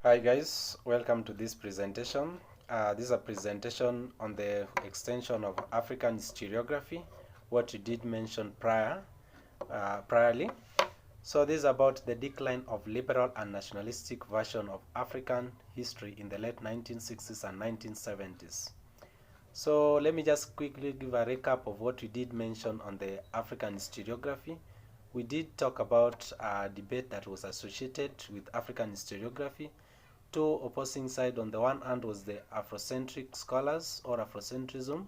Hi guys, welcome to this presentation. This is a presentation on the extension of African historiography, what you did mention priorly. So this is about the decline of liberal and nationalistic version of African history in the late 1960s and 1970s. So let me just quickly give a recap of what we did mention on the African historiography. We did talk about a debate that was associated with African historiography. Two opposing sides. On the one hand was the Afrocentric scholars or Afrocentrism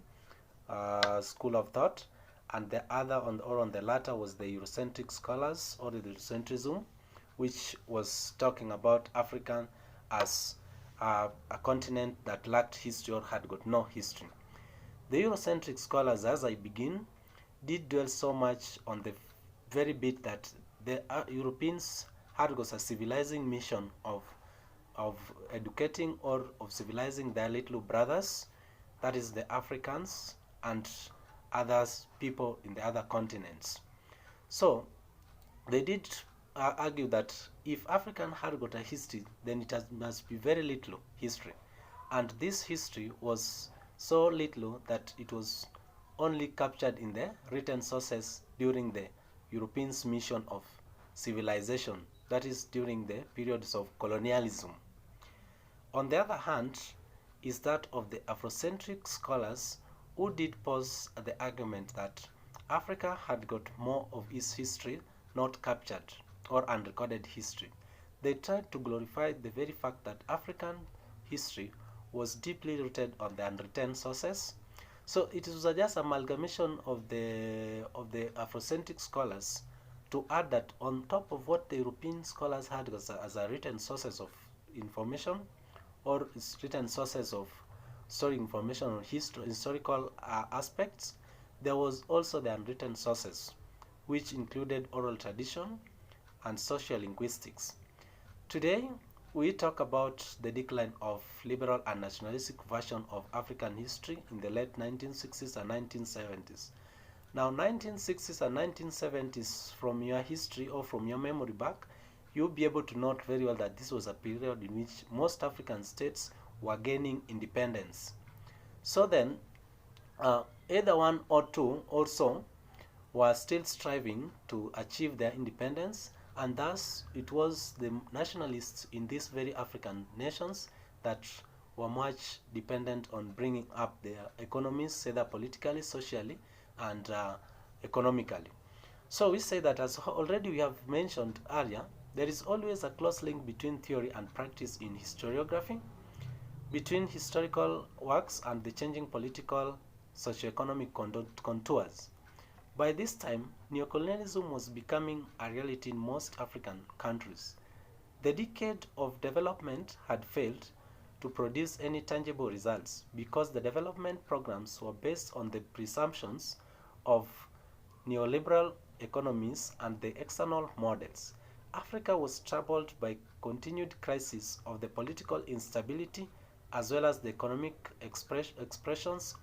school of thought, and the other on the latter was the Eurocentric scholars or the Eurocentrism, which was talking about Africa as a continent that lacked history or had got no history. The Eurocentric scholars, as I begin, did dwell so much on the very bit that the Europeans had got a civilizing mission of educating or of civilizing their little brothers, that is the Africans and others, people in the other continents. So they did argue that if African had got a history, then it must be very little history. And this history was so little that it was only captured in the written sources during the Europeans' mission of civilization, that is during the periods of colonialism. On the other hand, is that of the Afrocentric scholars who did pose the argument that Africa had got more of its history not captured or unrecorded history. They tried to glorify the very fact that African history was deeply rooted on the unwritten sources. So it was just amalgamation of the Afrocentric scholars to add that on top of what the European scholars had as a written sources of information, or written sources of storing information on historical aspects, there was also the unwritten sources, which included oral tradition and social linguistics. Today, we talk about the decline of liberal and nationalistic version of African history in the late 1960s and 1970s. Now, 1960s and 1970s, from your history or from your memory back, you'll be able to note very well that this was a period in which most African states were gaining independence. So then, either one or two or so were still striving to achieve their independence, and thus it was the nationalists in these very African nations that were much dependent on bringing up their economies, either politically, socially, and economically. So we say that, as already we have mentioned earlier, there is always a close link between theory and practice in historiography, between historical works and the changing political socioeconomic contours. By this time, neocolonialism was becoming a reality in most African countries. The decade of development had failed to produce any tangible results because the development programs were based on the presumptions of neoliberal economies and the external models. Africa was troubled by continued crises of the political instability as well as the economic expressions,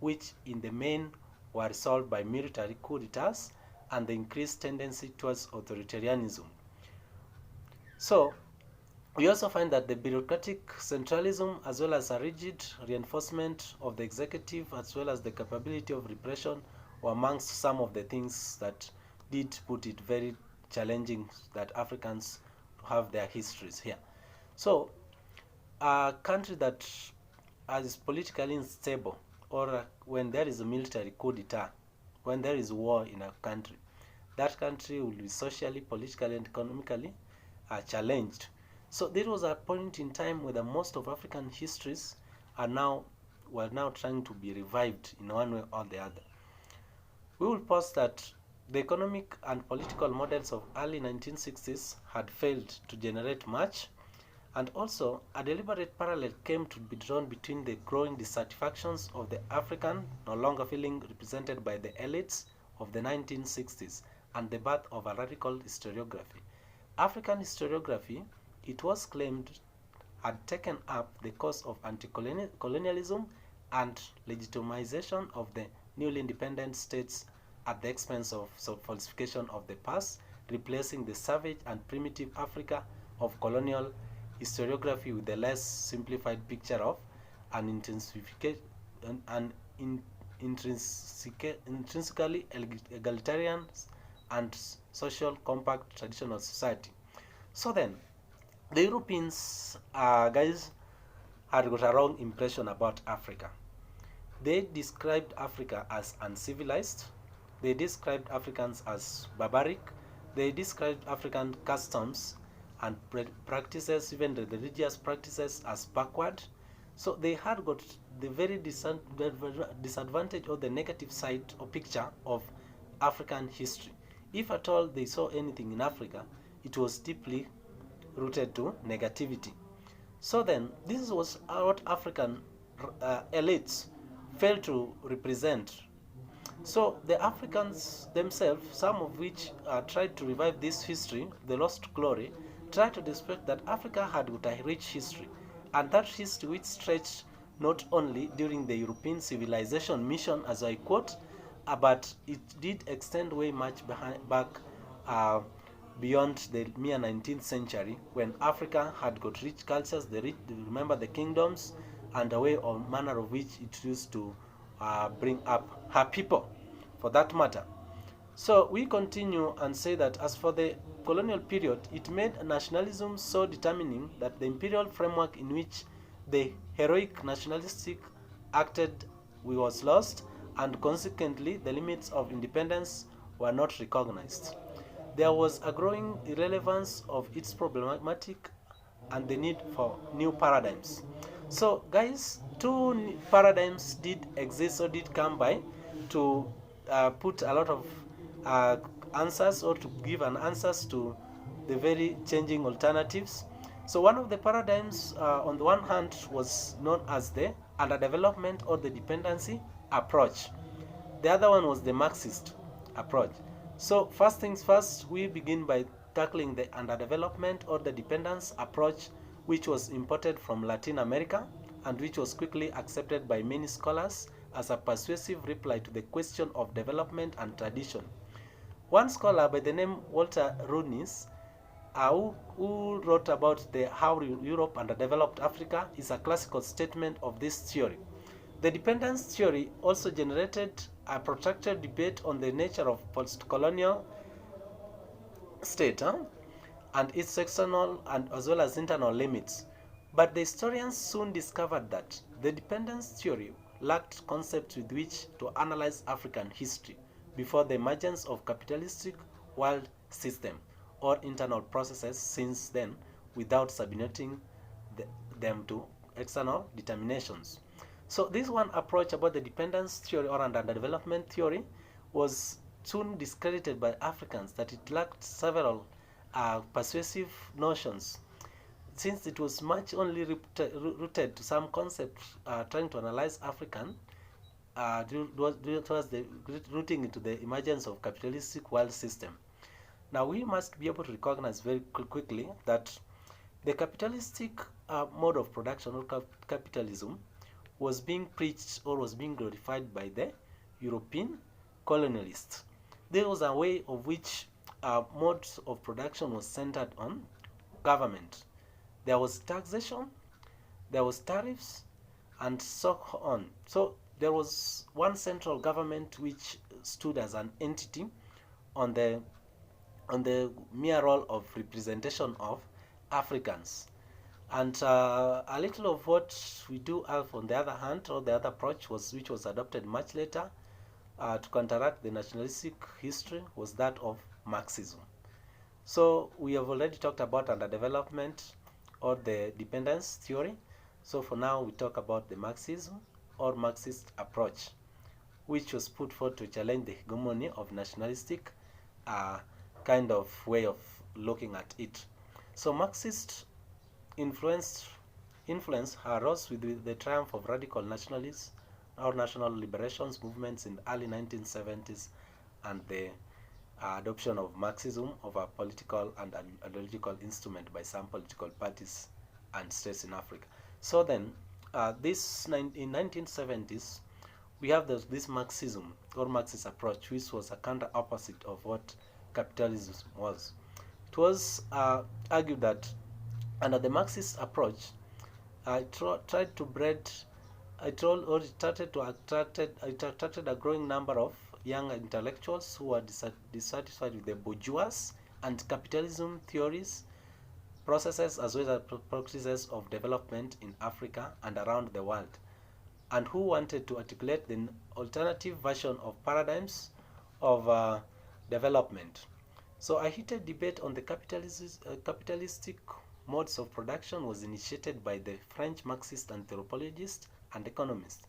which in the main were resolved by military coup d'etats and the increased tendency towards authoritarianism. So, we also find that the bureaucratic centralism as well as a rigid reinforcement of the executive as well as the capability of repression were amongst some of the things that did put it very challenging that Africans have their histories here. So a country that is politically unstable, or when there is a military coup d'etat, when there is war in a country, that country will be socially, politically, and economically challenged. So there was a point in time where the most of African histories were now trying to be revived in one way or the other. We will post that the economic and political models of early 1960s had failed to generate much, and also a deliberate parallel came to be drawn between the growing dissatisfactions of the African no longer feeling represented by the elites of the 1960s and the birth of a radical historiography. African historiography, it was claimed, had taken up the cause of anti-colonialism and legitimization of the newly independent states at the expense of falsification of the past, replacing the savage and primitive Africa of colonial historiography with a less simplified picture of an intensification, an intrinsically egalitarian and social compact traditional society. So then, the Europeans, guys, had got a wrong impression about Africa. They described Africa as uncivilized. They described Africans as barbaric. They described African customs and practices, even the religious practices, as backward. So they had got the very disadvantage or the negative side or picture of African history. If at all they saw anything in Africa, it was deeply rooted to negativity. So then, this was what African elites failed to represent. So the Africans themselves, some of which tried to revive this history, the lost glory, tried to display that Africa had got a rich history, and that history which stretched not only during the European civilization mission, as I quote, but it did extend way much back beyond the mere 19th century, when Africa had got rich cultures, remember the kingdoms, and the way or manner of which it used to bring up her people, for that matter. So we continue and say that as for the colonial period, it made nationalism so determining that the imperial framework in which the heroic nationalistic acted was lost, and consequently the limits of independence were not recognized. There was a growing irrelevance of its problematic and the need for new paradigms. So guys, two paradigms did exist or did come by to put a lot of answers, or to give an answers to the very changing alternatives. So one of the paradigms on the one hand was known as the underdevelopment or the dependency approach. The other one was the Marxist approach. So first things first, we begin by tackling the underdevelopment or the dependence approach, which was imported from Latin America and which was quickly accepted by many scholars as a persuasive reply to the question of development and tradition. One scholar by the name Walter Rooney's, who wrote about how Europe underdeveloped Africa, is a classical statement of this theory. The dependence theory also generated a protracted debate on the nature of post-colonial state and its external and as well as internal limits. But the historians soon discovered that the dependence theory lacked concepts with which to analyze African history before the emergence of capitalistic world system or internal processes since then, without subordinating them to external determinations. So this one approach about the dependence theory or underdevelopment theory was soon discredited by Africans, that it lacked several persuasive notions, since it was much only rooted to some concept trying to analyze African towards the rooting into the emergence of capitalistic world system. Now we must be able to recognize very quickly that the capitalistic mode of production or capitalism was being preached or was being glorified by the European colonialists. There was a way of which modes of production was centered on government. There was taxation, there was tariffs, and so on. So there was one central government which stood as an entity on the mere role of representation of Africans. And a little of what we do have on the other hand, or the other approach, which was adopted much later to counteract the nationalistic history, was that of Marxism. So we have already talked about underdevelopment or the dependence theory. So for now we talk about the Marxism or Marxist approach, which was put forward to challenge the hegemony of nationalistic kind of way of looking at it. So Marxist influence arose with the triumph of radical nationalists or national liberations movements in the early 1970s and the adoption of Marxism of a political and ideological instrument by some political parties and states in Africa. So then, in 1970s, we have this Marxism or Marxist approach, which was a counter opposite of what capitalism was. It was argued that Under the Marxist approach, I tried to breed, I told, or it started to it attracted a growing number of young intellectuals who were dissatisfied with the bourgeois and capitalism theories, processes, as well as practices of development in Africa and around the world, and who wanted to articulate the alternative version of paradigms of development. So a heated debate on the capitalistic modes of production was initiated by the French Marxist anthropologists and economists.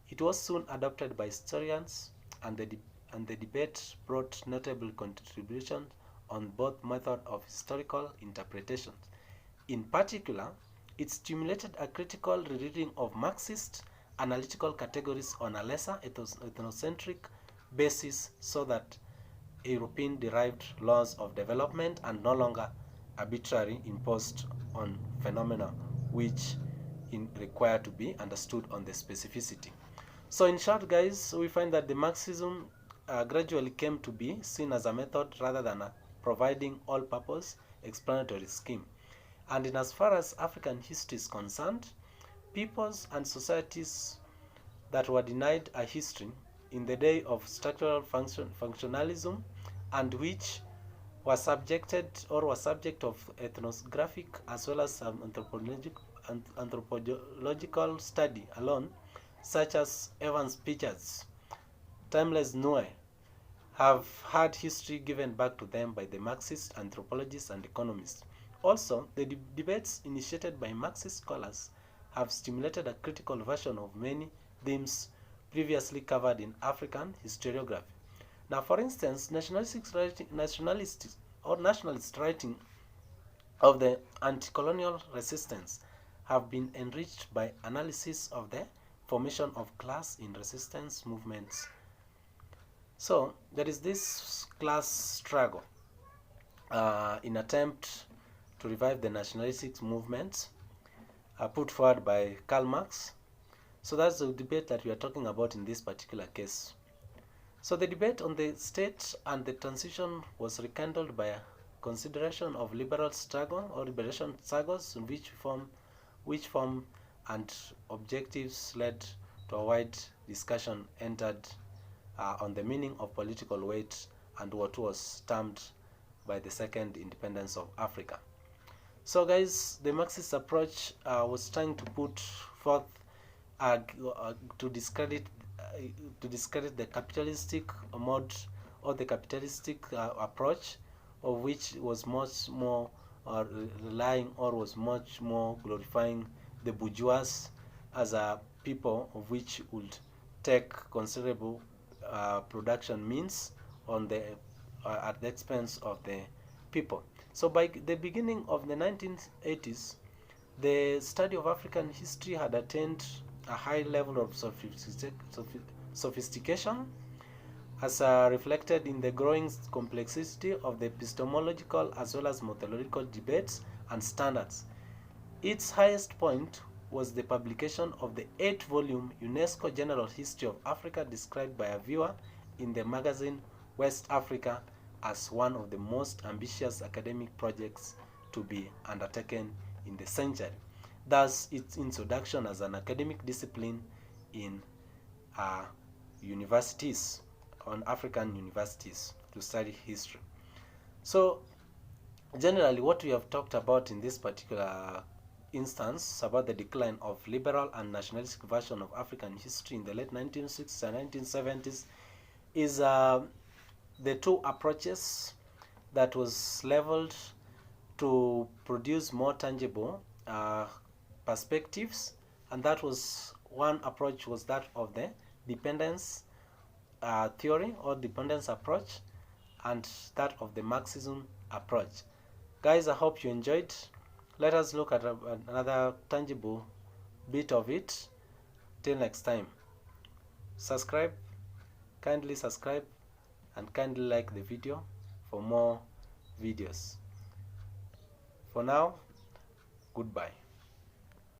It was soon adopted by historians, and the debate brought notable contributions on both methods of historical interpretation. In particular, it stimulated a critical rereading of Marxist analytical categories on a lesser ethnocentric basis, so that European derived laws of development and no longer arbitrarily imposed on phenomena which require to be understood on the specificity. So in short, guys, we find that the Marxism gradually came to be seen as a method rather than a providing all-purpose explanatory scheme. And in as far as African history is concerned, peoples and societies that were denied a history in the day of structural functionalism, and which were subjected or were subject of ethnographic as well as anthropological study alone, such as Evans Pritchard's Timeless Noir, have had history given back to them by the Marxist anthropologists and economists. Also, the debates initiated by Marxist scholars have stimulated a critical version of many themes previously covered in African historiography. Now, for instance, nationalist writing of the anti-colonial resistance have been enriched by analysis of the formation of class in resistance movements. So there is this class struggle in attempt to revive the nationalistic movements put forward by Karl Marx. So that's the debate that we are talking about in this particular case. So the debate on the state and the transition was rekindled by a consideration of liberal struggle or liberation struggles, in which form and objectives led to a wide discussion entered on the meaning of political weight and what was termed by the second independence of Africa. So guys, the Marxist approach was trying to put forth to discredit the capitalistic mode or the capitalistic approach, of which was much more relying or was much more glorifying the bourgeois as a people of which would take considerable production means on the at the expense of the people. So by the beginning of the 1980s, the study of African history had attained a high level of sophistication, as reflected in the growing complexity of the epistemological as well as methodological debates and standards. Its highest point was the publication of the 8-volume UNESCO General History of Africa, described by a viewer in the magazine West Africa as one of the most ambitious academic projects to be undertaken in the century. Thus, its introduction as an academic discipline in universities, on African universities, to study history. So, generally, what we have talked about in this particular instance about the decline of liberal and nationalistic version of African history in the late 1960s and 1970s is the two approaches that was leveled to produce more tangible perspectives, and that was one approach was that of the dependence theory or dependence approach, and that of the Marxism approach. Guys, I hope you enjoyed. Let us look at another tangible bit of it. Till next time, kindly subscribe and kindly like the video for more videos. For now, goodbye.